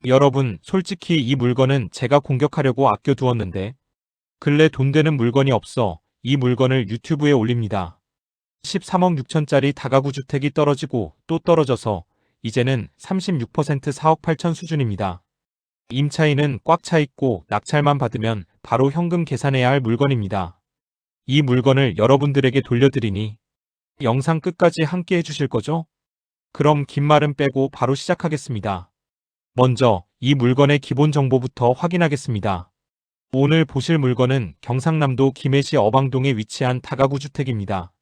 여러분, 솔직히 이 물건은 제가 공격하려고 아껴두었는데 근래 돈 되는 물건이 없어 이 물건을 유튜브에 올립니다. 13억 6천짜리 다가구 주택이 떨어지고 또 떨어져서 이제는 36% 4억 8천 수준입니다. 임차인은 꽉 차 있고 낙찰만 받으면 바로 현금 계산해야 할 물건입니다. 이 물건을 여러분들에게 돌려드리니 영상 끝까지 함께 해주실 거죠? 그럼 긴 말은 빼고 바로 시작하겠습니다. 먼저 이 물건의 기본 정보부터 확인하겠습니다. 오늘 보실 물건은 경상남도 김해시 어방동에 위치한 다가구 주택입니다.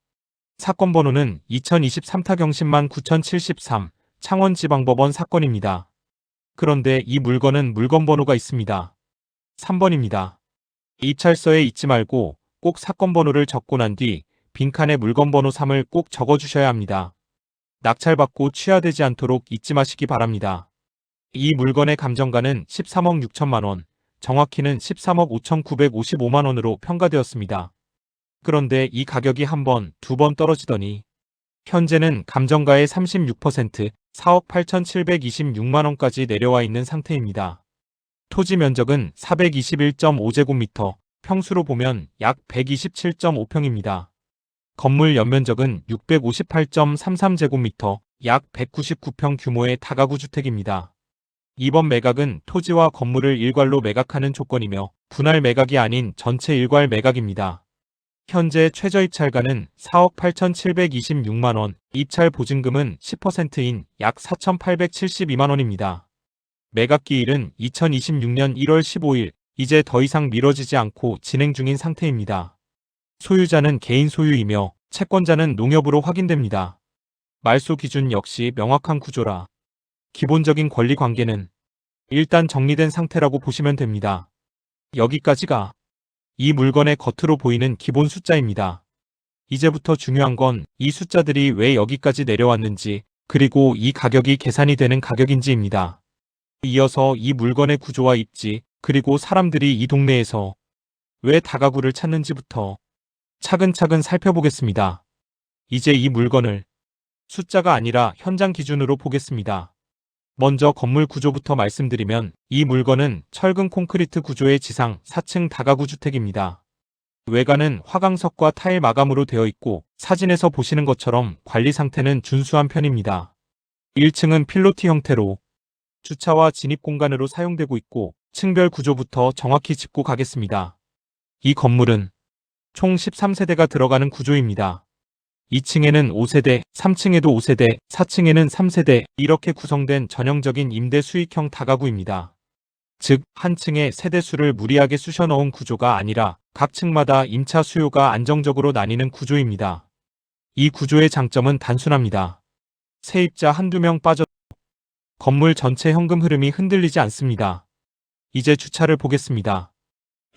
사건 번호는 2023타경 10만 9073 창원지방법원 사건입니다. 그런데 이 물건은 물건 번호가 있습니다. 3번입니다. 입찰서에 잊지 말고 꼭 사건 번호를 적고 난 뒤 빈칸에 물건 번호 3을 꼭 적어주셔야 합니다. 낙찰받고 취하되지 않도록 잊지 마시기 바랍니다. 이 물건의 감정가는 13억 6천만 원, 정확히는 13억 5,955만 원으로 평가되었습니다. 그런데 이 가격이 한 번, 두 번 떨어지더니 현재는 감정가의 36%, 4억 8,726만 원까지 내려와 있는 상태입니다. 토지 면적은 421.5제곱미터, 평수로 보면 약 127.5평입니다. 건물 연면적은 658.33제곱미터, 약 199평 규모의 다가구 주택입니다. 이번 매각은 토지와 건물을 일괄로 매각하는 조건이며 분할 매각이 아닌 전체 일괄 매각입니다. 현재 최저 입찰가는 4억 8,726만 원, 입찰 보증금은 10%인 약 4,872만 원입니다. 매각 기일은 2026년 1월 15일, 이제 더 이상 미뤄지지 않고 진행 중인 상태입니다. 소유자는 개인 소유이며 채권자는 농협으로 확인됩니다. 말소 기준 역시 명확한 구조라 기본적인 권리 관계는 일단 정리된 상태라고 보시면 됩니다. 여기까지가 이 물건의 겉으로 보이는 기본 숫자입니다. 이제부터 중요한 건 이 숫자들이 왜 여기까지 내려왔는지 그리고 이 가격이 계산이 되는 가격인지입니다. 이어서 이 물건의 구조와 입지 그리고 사람들이 이 동네에서 왜 다가구를 찾는지부터 차근차근 살펴보겠습니다. 이제 이 물건을 숫자가 아니라 현장 기준으로 보겠습니다. 먼저 건물 구조부터 말씀드리면 이 물건은 철근 콘크리트 구조의 지상 4층 다가구 주택입니다. 외관은 화강석과 타일 마감으로 되어 있고 사진에서 보시는 것처럼 관리 상태는 준수한 편입니다. 1층은 필로티 형태로 주차와 진입 공간으로 사용되고 있고 층별 구조부터 정확히 짚고 가겠습니다. 이 건물은 총 13세대가 들어가는 구조입니다. 2층에는 5세대, 3층에도 5세대, 4층에는 3세대 이렇게 구성된 전형적인 임대 수익형 다가구입니다. 즉, 한 층에 세대수를 무리하게 쑤셔 넣은 구조가 아니라 각 층마다 임차 수요가 안정적으로 나뉘는 구조입니다. 이 구조의 장점은 단순합니다. 세입자 한두 명 빠져도 건물 전체 현금 흐름이 흔들리지 않습니다. 이제 주차를 보겠습니다.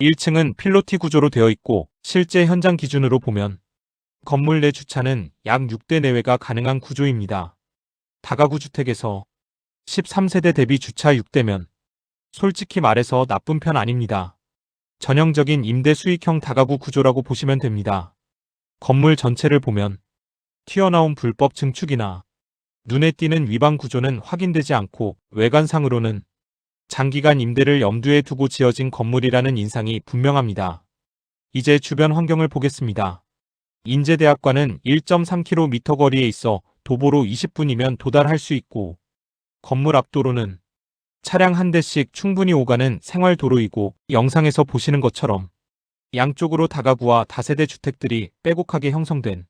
1층은 필로티 구조로 되어 있고 실제 현장 기준으로 보면 건물 내 주차는 약 6대 내외가 가능한 구조입니다. 다가구 주택에서 13세대 대비 주차 6대면 솔직히 말해서 나쁜 편 아닙니다. 전형적인 임대 수익형 다가구 구조라고 보시면 됩니다. 건물 전체를 보면 튀어나온 불법 증축이나 눈에 띄는 위반 구조는 확인되지 않고 외관상으로는 장기간 임대를 염두에 두고 지어진 건물이라는 인상이 분명합니다. 이제 주변 환경을 보겠습니다. 인제대학과는 1.3km 거리에 있어 도보로 20분이면 도달할 수 있고 건물 앞도로는 차량 한 대씩 충분히 오가는 생활도로이고 영상에서 보시는 것처럼 양쪽으로 다가구와 다세대 주택들이 빼곡하게 형성된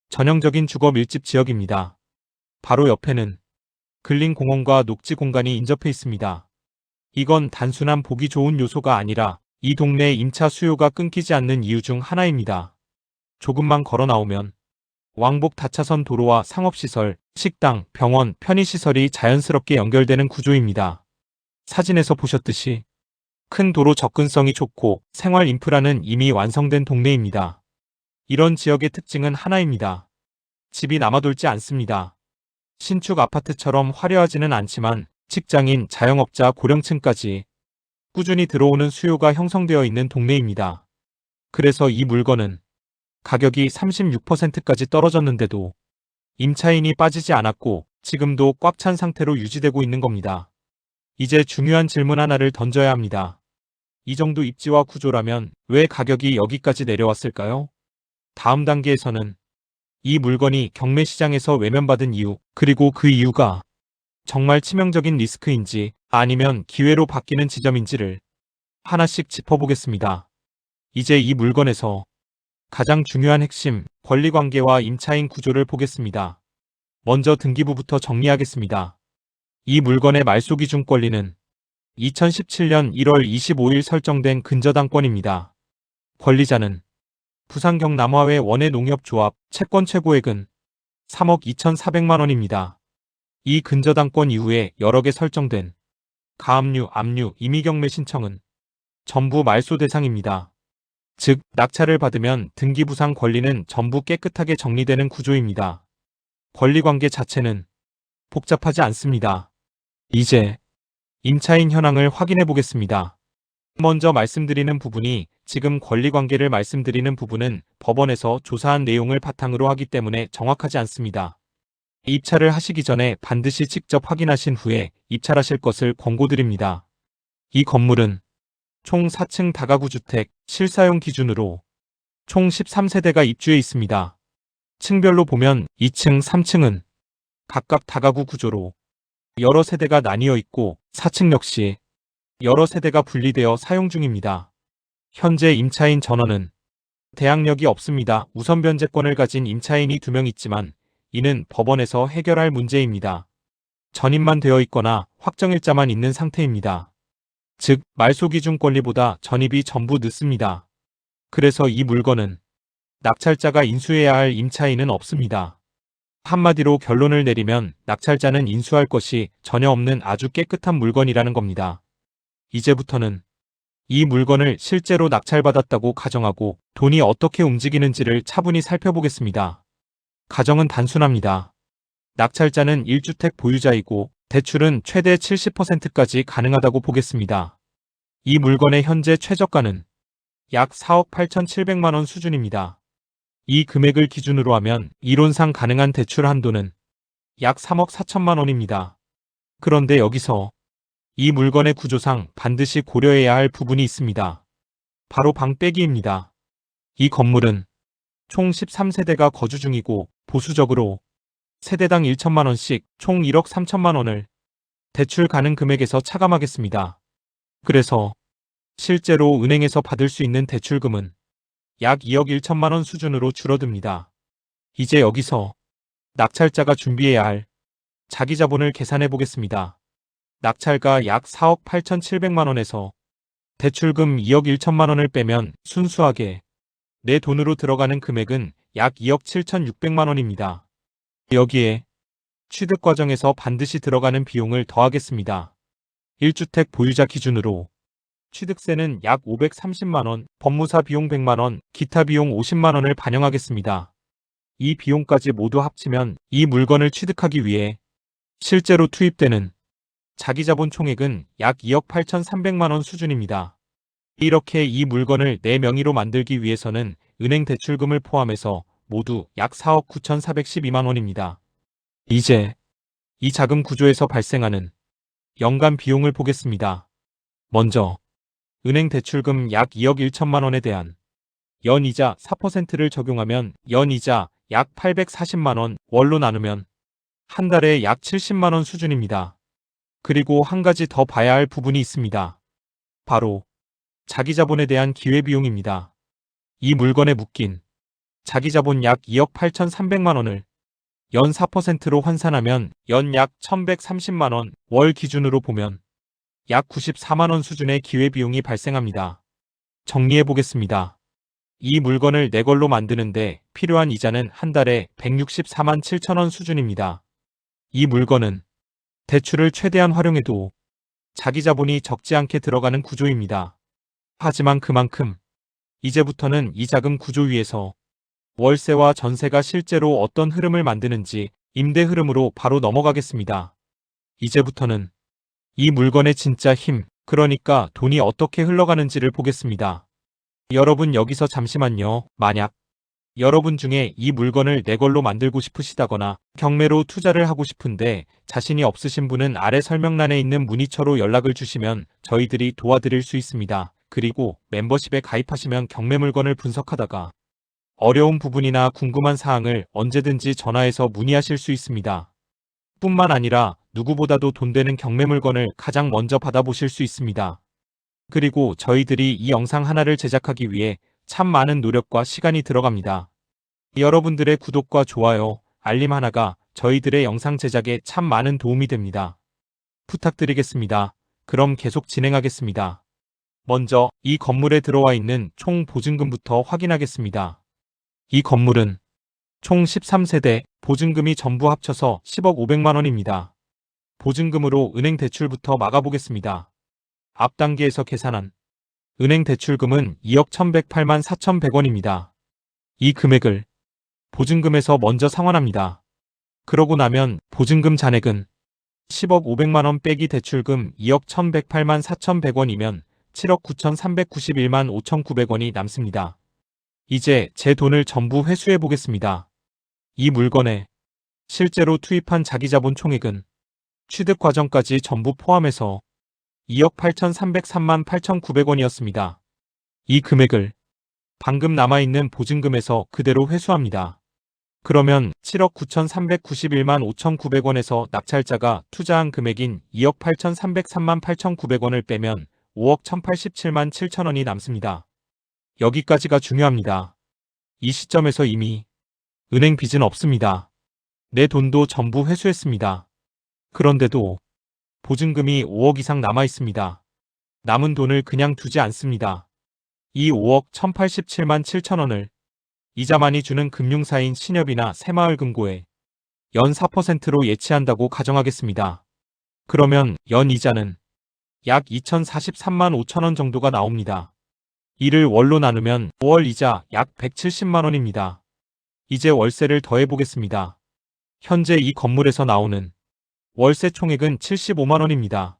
전형적인 주거 밀집 지역입니다. 바로 옆에는 근린 공원과 녹지 공간이 인접해 있습니다. 이건 단순한 보기 좋은 요소가 아니라 이 동네의 임차 수요가 끊기지 않는 이유 중 하나입니다. 조금만 걸어 나오면 왕복 다차선 도로와 상업시설, 식당, 병원, 편의시설이 자연스럽게 연결되는 구조입니다. 사진에서 보셨듯이 큰 도로 접근성이 좋고 생활 인프라는 이미 완성된 동네입니다. 이런 지역의 특징은 하나입니다. 집이 남아돌지 않습니다. 신축 아파트처럼 화려하지는 않지만 직장인, 자영업자, 고령층까지 꾸준히 들어오는 수요가 형성되어 있는 동네입니다. 그래서 이 물건은 가격이 36%까지 떨어졌는데도 임차인이 빠지지 않았고 지금도 꽉 찬 상태로 유지되고 있는 겁니다. 이제 중요한 질문 하나를 던져야 합니다. 이 정도 입지와 구조라면 왜 가격이 여기까지 내려왔을까요? 다음 단계에서는 이 물건이 경매 시장에서 외면받은 이유, 그리고 그 이유가 정말 치명적인 리스크인지 아니면 기회로 바뀌는 지점인지를 하나씩 짚어보겠습니다. 이제 이 물건에서 가장 중요한 핵심, 권리관계와 임차인 구조를 보겠습니다. 먼저 등기부부터 정리하겠습니다. 이 물건의 말소기준 권리는 2017년 1월 25일 설정된 근저당권입니다. 권리자는 부산 경남화외 원해농협조합, 채권 최고액은 3억 2,400만 원입니다. 이 근저당권 이후에 여러 개 설정된 가압류, 압류, 임의경매 신청은 전부 말소 대상입니다. 즉, 낙찰을 받으면 등기부상 권리는 전부 깨끗하게 정리되는 구조입니다. 권리관계 자체는 복잡하지 않습니다. 이제 임차인 현황을 확인해 보겠습니다. 먼저 말씀드리는 부분이 지금 권리관계를 말씀드리는 부분은 법원에서 조사한 내용을 바탕으로 하기 때문에 정확하지 않습니다. 입찰을 하시기 전에 반드시 직접 확인하신 후에 입찰하실 것을 권고드립니다. 이 건물은 총 4층 다가구 주택 실사용 기준으로 총 13세대가 입주해 있습니다. 층별로 보면 2층, 3층은 각각 다가구 구조로 여러 세대가 나뉘어 있고 4층 역시 여러 세대가 분리되어 사용 중입니다. 현재 임차인 전원은 대항력이 없습니다. 우선 변제권을 가진 임차인이 2명 있지만 이는 법원에서 해결할 문제입니다. 전입만 되어 있거나 확정일자만 있는 상태입니다. 즉, 말소기준 권리보다 전입이 전부 늦습니다. 그래서 이 물건은 낙찰자가 인수해야 할 임차인은 없습니다. 한마디로 결론을 내리면 낙찰자는 인수할 것이 전혀 없는 아주 깨끗한 물건이라는 겁니다. 이제부터는 이 물건을 실제로 낙찰받았다고 가정하고 돈이 어떻게 움직이는지를 차분히 살펴보겠습니다. 가정은 단순합니다. 낙찰자는 1주택 보유자이고 대출은 최대 70%까지 가능하다고 보겠습니다. 이 물건의 현재 최저가는 약 4억 8,700만 원 수준입니다. 이 금액을 기준으로 하면 이론상 가능한 대출 한도는 약 3억 4천만 원입니다. 그런데 여기서 이 물건의 구조상 반드시 고려해야 할 부분이 있습니다. 바로 방 빼기입니다. 이 건물은 총 13세대가 거주 중이고 보수적으로 세대당 1천만 원씩 총 1억 3천만 원을 대출 가능 금액에서 차감하겠습니다. 그래서 실제로 은행에서 받을 수 있는 대출금은 약 2억 1천만 원 수준으로 줄어듭니다. 이제 여기서 낙찰자가 준비해야 할 자기 자본을 계산해 보겠습니다. 낙찰가 약 4억 8,700만 원에서 대출금 2억 1천만 원을 빼면 순수하게 내 돈으로 들어가는 금액은 약 2억 7,600만 원입니다. 여기에 취득 과정에서 반드시 들어가는 비용을 더하겠습니다. 1주택 보유자 기준으로 취득세는 약 530만 원, 법무사 비용 100만 원, 기타 비용 50만 원을 반영하겠습니다. 이 비용까지 모두 합치면 이 물건을 취득하기 위해 실제로 투입되는 자기자본 총액은 약 2억 8,300만 원 수준입니다. 이렇게 이 물건을 내 명의로 만들기 위해서는 은행 대출금을 포함해서 모두 약 4억 9,412만 원입니다. 이제 이 자금 구조에서 발생하는 연간 비용을 보겠습니다. 먼저 은행 대출금 약 2억 1천만 원에 대한 연이자 4%를 적용하면 연이자 약 840만 원, 월로 나누면 한 달에 약 70만 원 수준입니다. 그리고 한 가지 더 봐야 할 부분이 있습니다. 바로 자기자본에 대한 기회비용입니다. 이 물건에 묶인 자기자본 약 2억 8,300만 원을 연 4%로 환산하면 연 약 1,130만 원, 월 기준으로 보면 약 94만 원 수준의 기회비용이 발생합니다. 정리해 보겠습니다. 이 물건을 내 걸로 만드는데 필요한 이자는 한 달에 164만 7천 원 수준입니다. 이 물건은 대출을 최대한 활용해도 자기 자본이 적지 않게 들어가는 구조입니다. 하지만 그만큼 이제부터는 이 자금 구조 위에서 월세와 전세가 실제로 어떤 흐름을 만드는지 임대 흐름으로 바로 넘어가겠습니다. 이제부터는 이 물건의 진짜 힘, 그러니까 돈이 어떻게 흘러가는지를 보겠습니다. 여러분 여기서 잠시만요. 만약 여러분 중에 이 물건을 내 걸로 만들고 싶으시다거나 경매로 투자를 하고 싶은데 자신이 없으신 분은 아래 설명란에 있는 문의처로 연락을 주시면 저희들이 도와드릴 수 있습니다. 그리고 멤버십에 가입하시면 경매 물건을 분석하다가 어려운 부분이나 궁금한 사항을 언제든지 전화해서 문의하실 수 있습니다. 뿐만 아니라 누구보다도 돈 되는 경매 물건을 가장 먼저 받아보실 수 있습니다. 그리고 저희들이 이 영상 하나를 제작하기 위해 참 많은 노력과 시간이 들어갑니다. 여러분들의 구독과 좋아요, 알림 하나가 저희들의 영상 제작에 참 많은 도움이 됩니다. 부탁드리겠습니다. 그럼 계속 진행하겠습니다. 먼저 이 건물에 들어와 있는 총 보증금부터 확인하겠습니다. 이 건물은 총 13세대, 보증금이 전부 합쳐서 10억 500만 원입니다. 보증금으로 은행 대출부터 막아보겠습니다. 앞 단계에서 계산한 은행 대출금은 2억 1108만 4,100원입니다. 이 금액을 보증금에서 먼저 상환합니다. 그러고 나면 보증금 잔액은 10억 500만 원 빼기 대출금 2억 1108만 4,100원이면 7억 9,391만 5,900원이 남습니다. 이제 제 돈을 전부 회수해 보겠습니다. 이 물건에 실제로 투입한 자기자본 총액은 취득 과정까지 전부 포함해서 2억 8,303만 8,900원이었습니다. 이 금액을 방금 남아있는 보증금에서 그대로 회수합니다. 그러면 7억 9,391만 5,900원에서 낙찰자가 투자한 금액인 2억 8,303만 8,900원을 빼면 5억 1,087만 7천원이 남습니다. 여기까지가 중요합니다. 이 시점에서 이미 은행 빚은 없습니다. 내 돈도 전부 회수했습니다. 그런데도 보증금이 5억 이상 남아 있습니다. 남은 돈을 그냥 두지 않습니다. 이 5억 1,087만 7천원을 이자 많이 주는 금융사인 신협이나 새마을금고에 연 4%로 예치한다고 가정하겠습니다. 그러면 연 이자는 약 2,043만 5천원 정도가 나옵니다. 이를 월로 나누면 5월 이자 약 170만 원입니다. 이제 월세를 더해보겠습니다. 현재 이 건물에서 나오는 월세 총액은 75만 원입니다.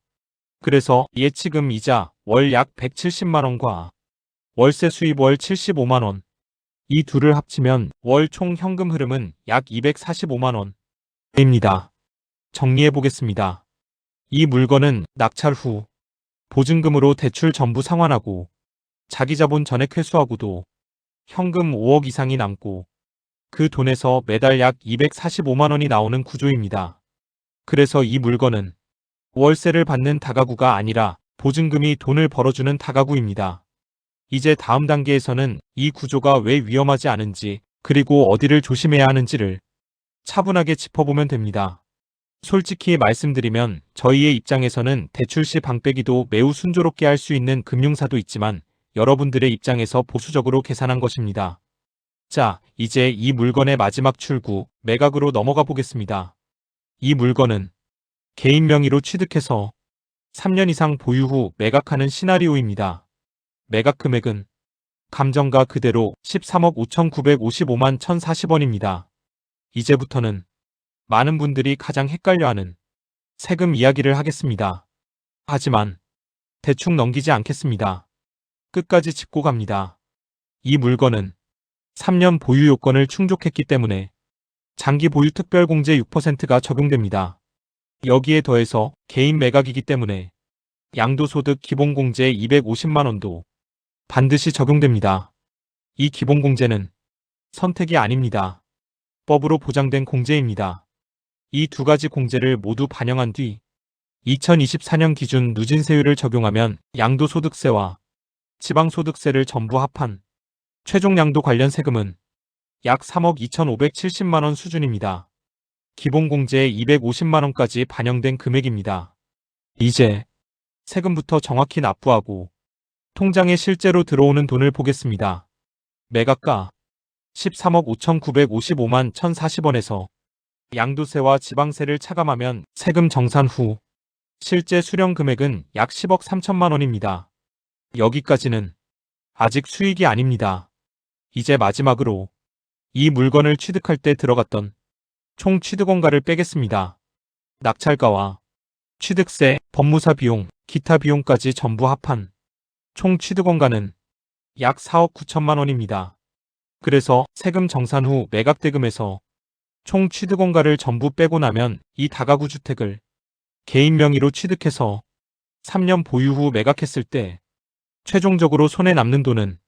그래서 예치금 이자 월 약 170만 원과 월세 수입 월 75만 원, 이 둘을 합치면 월 총 현금 흐름은 약 245만 원입니다. 정리해 보겠습니다. 이 물건은 낙찰 후 보증금으로 대출 전부 상환하고 자기자본 전액 회수하고도 현금 5억 이상이 남고 그 돈에서 매달 약 245만 원이 나오는 구조입니다. 그래서 이 물건은 월세를 받는 다가구가 아니라 보증금이 돈을 벌어주는 다가구입니다. 이제 다음 단계에서는 이 구조가 왜 위험하지 않은지 그리고 어디를 조심해야 하는지를 차분하게 짚어보면 됩니다. 솔직히 말씀드리면 저희의 입장에서는 대출 시 방빼기도 매우 순조롭게 할 수 있는 금융사도 있지만 여러분들의 입장에서 보수적으로 계산한 것입니다. 자, 이제 이 물건의 마지막 출구, 매각으로 넘어가 보겠습니다. 이 물건은 개인 명의로 취득해서 3년 이상 보유 후 매각하는 시나리오입니다. 매각 금액은 감정가 그대로 13억 5,955만 1,040원입니다. 이제부터는 많은 분들이 가장 헷갈려하는 세금 이야기를 하겠습니다. 하지만 대충 넘기지 않겠습니다. 끝까지 짚고 갑니다. 이 물건은 3년 보유 요건을 충족했기 때문에 장기 보유 특별공제 6%가 적용됩니다. 여기에 더해서 개인 매각이기 때문에 양도소득 기본공제 250만 원도 반드시 적용됩니다. 이 기본공제는 선택이 아닙니다. 법으로 보장된 공제입니다. 이 두 가지 공제를 모두 반영한 뒤 2024년 기준 누진세율을 적용하면 양도소득세와 지방소득세를 전부 합한 최종 양도 관련 세금은 약 3억 2,570만 원 수준입니다. 기본공제에 250만 원까지 반영된 금액입니다. 이제 세금부터 정확히 납부하고 통장에 실제로 들어오는 돈을 보겠습니다. 매각가 13억 5,955만 1,040원에서 양도세와 지방세를 차감하면 세금 정산 후 실제 수령 금액은 약 10억 3천만 원입니다. 여기까지는 아직 수익이 아닙니다. 이제 마지막으로 이 물건을 취득할 때 들어갔던 총 취득원가를 빼겠습니다. 낙찰가와 취득세, 법무사 비용, 기타 비용까지 전부 합한 총 취득원가는 약 4억 9천만 원입니다. 그래서 세금 정산 후 매각대금에서 총 취득원가를 전부 빼고 나면 이 다가구 주택을 개인 명의로 취득해서 3년 보유 후 매각했을 때 최종적으로 손에 남는 돈은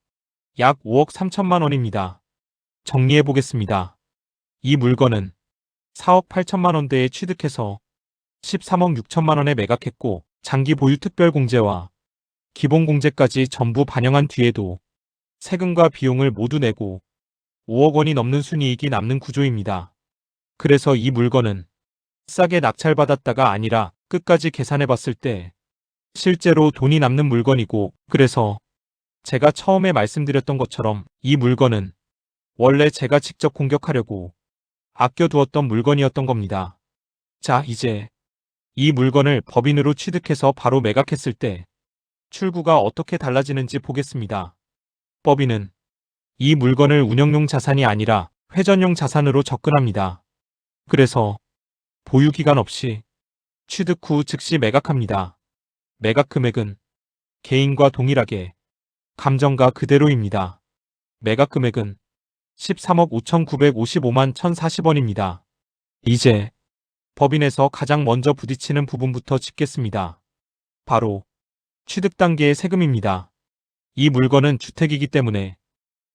약 5억 3천만 원입니다. 정리해 보겠습니다. 이 물건은 4억 8천만 원대에 취득해서 13억 6천만 원에 매각했고 장기 보유 특별공제와 기본공제까지 전부 반영한 뒤에도 세금과 비용을 모두 내고 5억 원이 넘는 순이익이 남는 구조입니다. 그래서 이 물건은 싸게 낙찰받았다가 아니라 끝까지 계산해 봤을 때 실제로 돈이 남는 물건이고, 그래서 제가 처음에 말씀드렸던 것처럼 이 물건은 원래 제가 직접 공격하려고 아껴두었던 물건이었던 겁니다. 자, 이제 이 물건을 법인으로 취득해서 바로 매각했을 때 출구가 어떻게 달라지는지 보겠습니다. 법인은 이 물건을 운영용 자산이 아니라 회전용 자산으로 접근합니다. 그래서 보유기간 없이 취득 후 즉시 매각합니다. 매각 금액은 개인과 동일하게 감정가 그대로입니다. 매각 금액은 13억 5,955만 1,040원입니다. 이제 법인에서 가장 먼저 부딪히는 부분부터 짚겠습니다. 바로 취득 단계의 세금입니다. 이 물건은 주택이기 때문에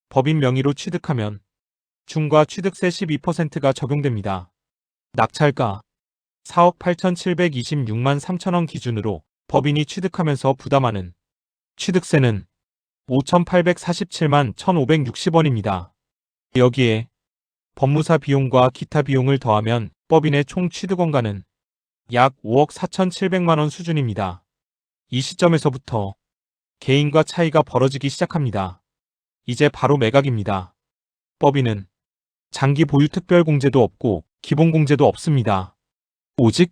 법인 명의로 취득하면 중과 취득세 12%가 적용됩니다. 낙찰가 4억 8,726만 3천원 기준으로 법인이 취득하면서 부담하는 취득세는 5,847만 1,560원입니다. 여기에 법무사 비용과 기타 비용을 더하면 법인의 총 취득원가는 약 5억 4,700만 원 수준입니다. 이 시점에서부터 개인과 차이가 벌어지기 시작합니다. 이제 바로 매각입니다. 법인은 장기 보유 특별공제도 없고 기본공제도 없습니다. 오직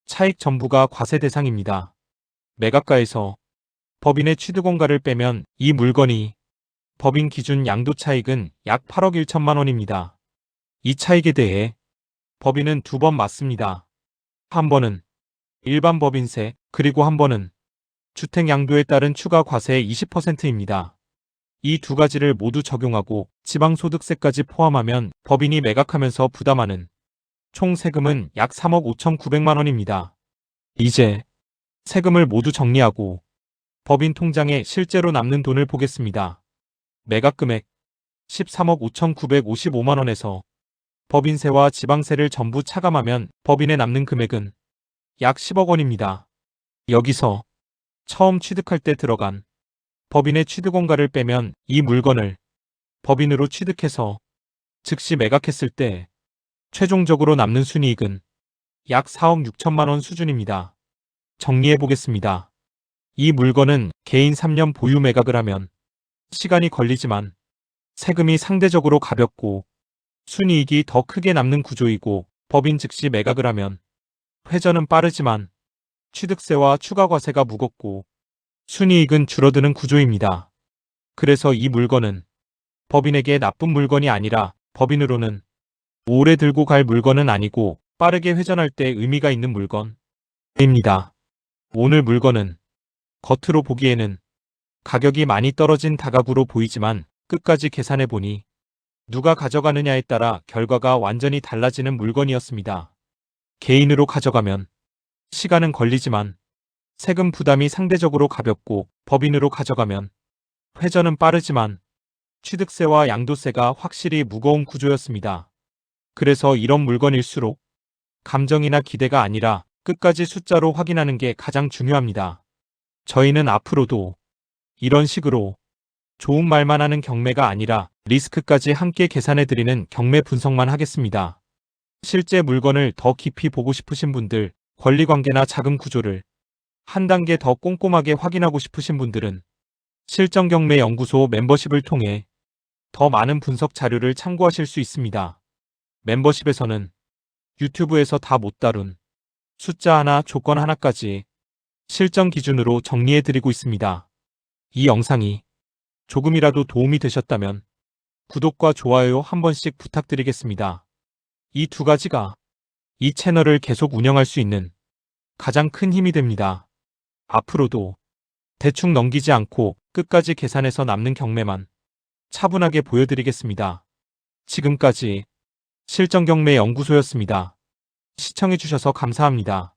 차익 전부가 과세 대상입니다. 매각가에서 법인의 취득원가를 빼면 이 물건이 법인 기준 양도 차익은 약 8억 1천만 원입니다. 이 차익에 대해 법인은 두 번 맞습니다. 한 번은 일반 법인세, 그리고 한 번은 주택 양도에 따른 추가 과세 20%입니다. 이 두 가지를 모두 적용하고 지방소득세까지 포함하면 법인이 매각하면서 부담하는 총 세금은 약 3억 5,900만 원입니다. 이제 세금을 모두 정리하고 법인 통장에 실제로 남는 돈을 보겠습니다. 매각 금액 13억 5,955만 원에서 법인세와 지방세를 전부 차감하면 법인에 남는 금액은 약 10억 원입니다. 여기서 처음 취득할 때 들어간 법인의 취득원가를 빼면 이 물건을 법인으로 취득해서 즉시 매각했을 때 최종적으로 남는 순이익은 약 4억 6천만 원 수준입니다. 정리해 보겠습니다. 이 물건은 개인 3년 보유 매각을 하면 시간이 걸리지만 세금이 상대적으로 가볍고 순이익이 더 크게 남는 구조이고, 법인 즉시 매각을 하면 회전은 빠르지만 취득세와 추가 과세가 무겁고 순이익은 줄어드는 구조입니다. 그래서 이 물건은 법인에게 나쁜 물건이 아니라 법인으로는 오래 들고 갈 물건은 아니고 빠르게 회전할 때 의미가 있는 물건입니다. 오늘 물건은 겉으로 보기에는 가격이 많이 떨어진 다가구로 보이지만 끝까지 계산해보니 누가 가져가느냐에 따라 결과가 완전히 달라지는 물건이었습니다. 개인으로 가져가면 시간은 걸리지만 세금 부담이 상대적으로 가볍고, 법인으로 가져가면 회전은 빠르지만 취득세와 양도세가 확실히 무거운 구조였습니다. 그래서 이런 물건일수록 감정이나 기대가 아니라 끝까지 숫자로 확인하는 게 가장 중요합니다. 저희는 앞으로도 이런 식으로 좋은 말만 하는 경매가 아니라 리스크까지 함께 계산해드리는 경매 분석만 하겠습니다. 실제 물건을 더 깊이 보고 싶으신 분들, 권리관계나 자금 구조를 한 단계 더 꼼꼼하게 확인하고 싶으신 분들은 실전경매연구소 멤버십을 통해 더 많은 분석 자료를 참고하실 수 있습니다. 멤버십에서는 유튜브에서 다 못 다룬 숫자 하나, 조건 하나까지 실전 기준으로 정리해드리고 있습니다. 이 영상이 조금이라도 도움이 되셨다면 구독과 좋아요 한 번씩 부탁드리겠습니다. 이 두 가지가 이 채널을 계속 운영할 수 있는 가장 큰 힘이 됩니다. 앞으로도 대충 넘기지 않고 끝까지 계산해서 남는 경매만 차분하게 보여드리겠습니다. 지금까지 실전경매 연구소였습니다. 시청해주셔서 감사합니다.